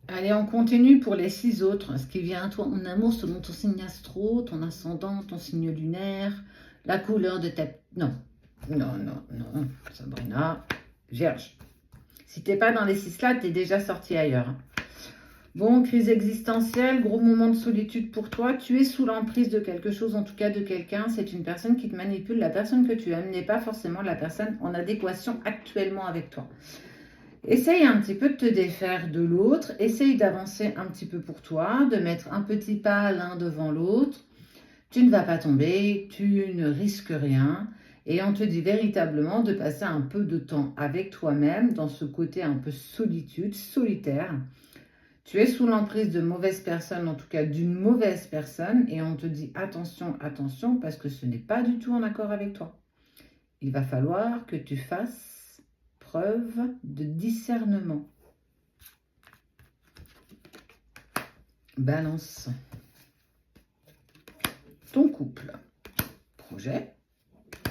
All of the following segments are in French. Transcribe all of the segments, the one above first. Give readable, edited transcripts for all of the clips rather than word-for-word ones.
Allez, on continue pour les 6 autres. Ce qui vient à toi en amour selon ton signe astro, ton ascendant, ton signe lunaire, la couleur de ta... Non, non, Sabrina, Vierge. Si t'es pas dans les 6 là, t'es déjà sorti ailleurs. Bon, crise existentielle, gros moment de solitude pour toi. Tu es sous l'emprise de quelque chose, en tout cas de quelqu'un. C'est une personne qui te manipule. La personne que tu aimes n'est pas forcément la personne en adéquation actuellement avec toi. Essaye un petit peu de te défaire de l'autre. Essaye d'avancer un petit peu pour toi, de mettre un petit pas l'un devant l'autre. Tu ne vas pas tomber, tu ne risques rien. Et on te dit véritablement de passer un peu de temps avec toi-même dans ce côté un peu solitude, solitaire. Tu es sous l'emprise de mauvaises personnes, en tout cas d'une mauvaise personne, et on te dit attention, attention, parce que ce n'est pas du tout en accord avec toi. Il va falloir que tu fasses preuve de discernement. Balance. Ton couple. Projet.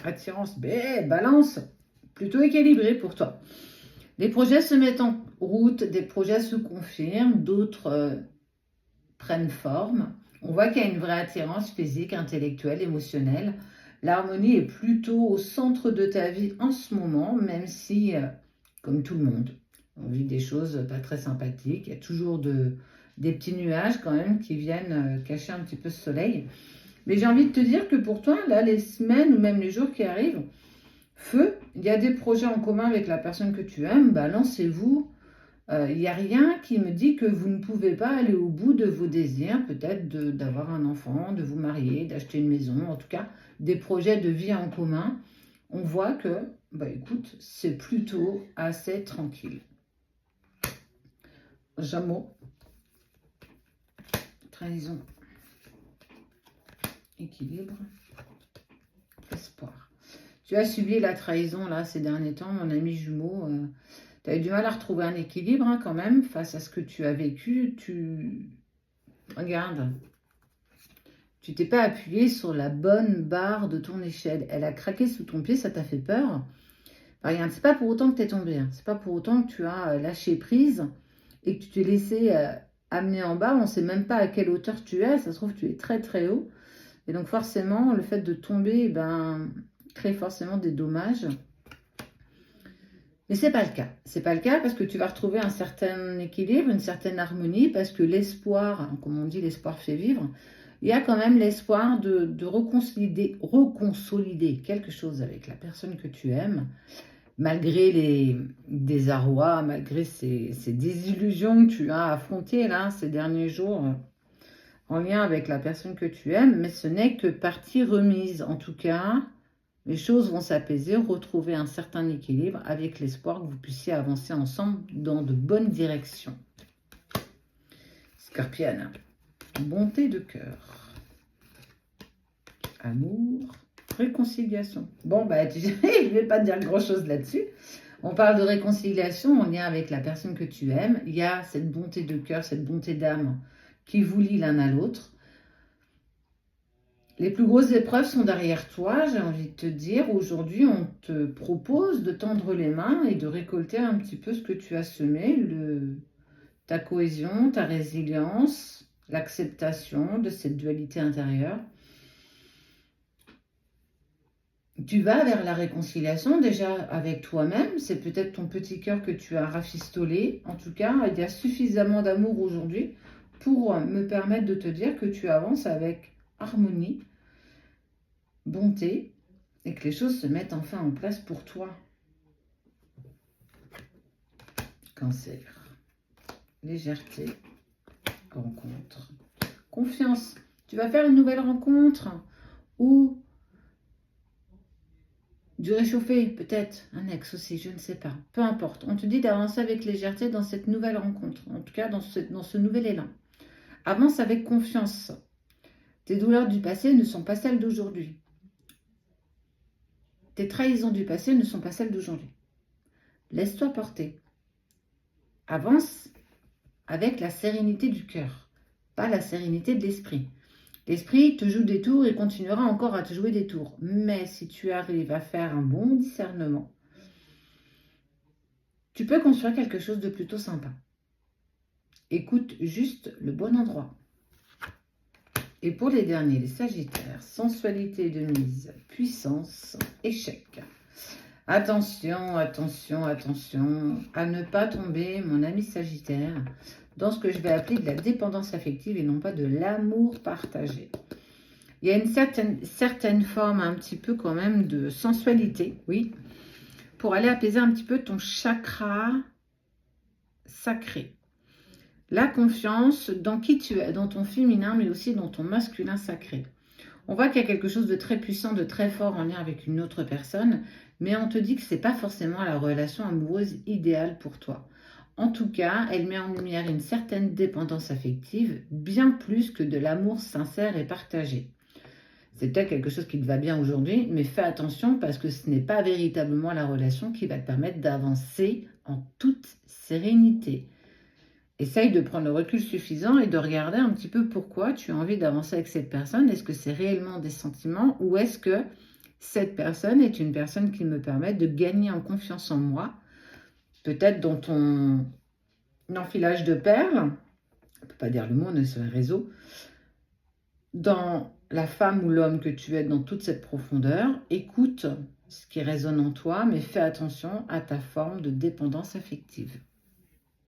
Attirance. Balance. Plutôt équilibré pour toi. Les projets se mettent en route, des projets se confirment, d'autres prennent forme. On voit qu'il y a une vraie attirance physique, intellectuelle, émotionnelle. L'harmonie est plutôt au centre de ta vie en ce moment, même si, comme tout le monde, on vit des choses pas très sympathiques. Il y a toujours des petits nuages quand même qui viennent cacher un petit peu ce soleil. Mais j'ai envie de te dire que pour toi, là, les semaines ou même les jours qui arrivent, feu, il y a des projets en commun avec la personne que tu aimes, lancez-vous. Il n'y a rien qui me dit que vous ne pouvez pas aller au bout de vos désirs, peut-être d'avoir un enfant, de vous marier, d'acheter une maison, en tout cas des projets de vie en commun. On voit que, écoute, c'est plutôt assez tranquille. Jameau, trahison, équilibre, espoir. Tu as subi la trahison là ces derniers temps, mon ami jumeau. Tu as eu du mal à retrouver un équilibre quand même face à ce que tu as vécu. Regarde, tu t'es pas appuyé sur la bonne barre de ton échelle. Elle a craqué sous ton pied, ça t'a fait peur. Regarde, c'est pas pour autant que tu es tombé. C'est pas pour autant que tu as lâché prise et que tu t'es laissé amener en bas. On ne sait même pas à quelle hauteur tu es. Ça se trouve, tu es très très haut. Et donc forcément, le fait de tomber crée forcément des dommages. Mais c'est pas le cas. C'est pas le cas parce que tu vas retrouver un certain équilibre, une certaine harmonie, parce que l'espoir, comme on dit, l'espoir fait vivre. Il y a quand même l'espoir de reconsolider quelque chose avec la personne que tu aimes, malgré les désarrois, malgré ces désillusions que tu as affrontées là ces derniers jours en lien avec la personne que tu aimes, mais ce n'est que partie remise. En tout cas, les choses vont s'apaiser, retrouver un certain équilibre avec l'espoir que vous puissiez avancer ensemble dans de bonnes directions. Scorpion, bonté de cœur, amour, réconciliation. Bon, tu sais, je ne vais pas te dire grand-chose là-dessus. On parle de réconciliation en lien avec la personne que tu aimes. Il y a cette bonté de cœur, cette bonté d'âme qui vous lie l'un à l'autre. Les plus grosses épreuves sont derrière toi, j'ai envie de te dire. Aujourd'hui, on te propose de tendre les mains et de récolter un petit peu ce que tu as semé, ta cohésion, ta résilience, l'acceptation de cette dualité intérieure. Tu vas vers la réconciliation déjà avec toi-même. C'est peut-être ton petit cœur que tu as rafistolé. En tout cas, il y a suffisamment d'amour aujourd'hui pour me permettre de te dire que tu avances avec harmonie, bonté, et que les choses se mettent enfin en place pour toi. Cancer, légèreté, rencontre, confiance. Tu vas faire une nouvelle rencontre ou du réchauffé, peut-être, un ex aussi, je ne sais pas. Peu importe, on te dit d'avancer avec légèreté dans cette nouvelle rencontre, en tout cas dans ce nouvel élan. Avance avec confiance. Tes douleurs du passé ne sont pas celles d'aujourd'hui. Tes trahisons du passé ne sont pas celles d'aujourd'hui. Laisse-toi porter. Avance avec la sérénité du cœur, pas la sérénité de l'esprit. L'esprit te joue des tours et continuera encore à te jouer des tours. Mais si tu arrives à faire un bon discernement, tu peux construire quelque chose de plutôt sympa. Écoute juste le bon endroit. Et pour les derniers, les Sagittaires, sensualité de mise, puissance, échec. Attention, attention, attention à ne pas tomber, mon ami Sagittaire, dans ce que je vais appeler de la dépendance affective et non pas de l'amour partagé. Il y a une certaine forme un petit peu quand même de sensualité, oui, pour aller apaiser un petit peu ton chakra sacré. La confiance dans qui tu es, dans ton féminin, mais aussi dans ton masculin sacré. On voit qu'il y a quelque chose de très puissant, de très fort en lien avec une autre personne, mais on te dit que ce n'est pas forcément la relation amoureuse idéale pour toi. En tout cas, elle met en lumière une certaine dépendance affective, bien plus que de l'amour sincère et partagé. C'est peut-être quelque chose qui te va bien aujourd'hui, mais fais attention parce que ce n'est pas véritablement la relation qui va te permettre d'avancer en toute sérénité. Essaye de prendre le recul suffisant et de regarder un petit peu pourquoi tu as envie d'avancer avec cette personne. Est-ce que c'est réellement des sentiments ou est-ce que cette personne est une personne qui me permet de gagner en confiance en moi? Peut-être dans ton enfilage de perles, on ne peut pas dire le mot, on est sur les réseaux, dans la femme ou l'homme que tu es dans toute cette profondeur, écoute ce qui résonne en toi, mais fais attention à ta forme de dépendance affective.